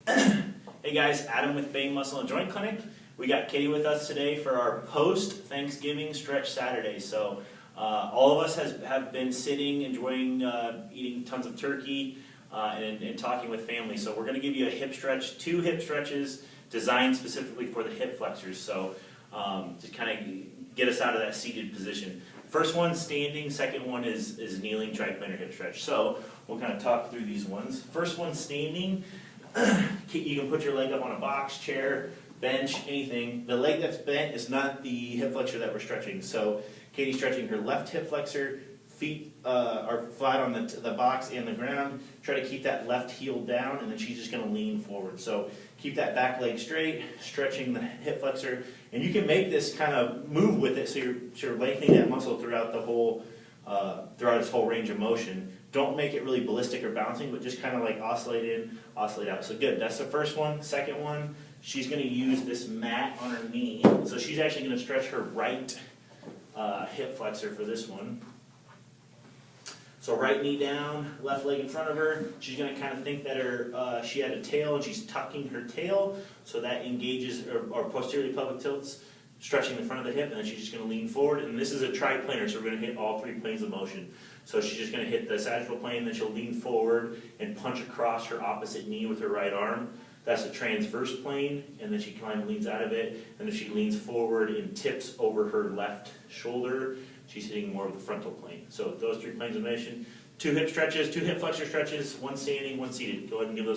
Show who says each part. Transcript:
Speaker 1: Hey guys, Adam with Behm Muscle Joint Clinic. We got Katie with us today for our post-Thanksgiving stretch Saturday. So all of us have been sitting, enjoying eating tons of turkey and talking with family. So we're going to give you a hip stretch, 2 hip stretches designed specifically for the hip flexors. So to kind of get us out of that seated position. First one standing, second one is kneeling triplanar hip stretch. So we'll kind of talk through these ones. First one standing, you can put your leg up on a box, chair, bench, anything. The leg that's bent is not the hip flexor that we're stretching. So Katie's stretching her left hip flexor, feet are flat on the box and the ground. Try to keep that left heel down, and then she's just going to lean forward. So keep that back leg straight, stretching the hip flexor, and you can make this kind of move with it, so you're lengthening that muscle throughout the whole throughout its whole range of motion. Don't make it really ballistic or bouncing, but just kind of like oscillate in, oscillate out. So good. That's the first one. Second one, she's going to use this mat on her knee. So she's actually going to stretch her right hip flexor for this one. So right knee down, left leg in front of her. She's going to kind of think that she had a tail and she's tucking her tail, so that engages or posteriorly pelvic tilts, stretching the front of the hip, and then she's just going to lean forward. And this is a triplanar, so we're going to hit all 3 planes of motion. So she's just going to hit the sagittal plane, then she'll lean forward and punch across her opposite knee with her right arm. That's the transverse plane, and then she kind of leans out of it, and then she leans forward and tips over her left shoulder. She's hitting more of the frontal plane. So those 3 planes of motion, 2 hip stretches, 2 hip flexor stretches, 1 standing, 1 seated. Go ahead and give those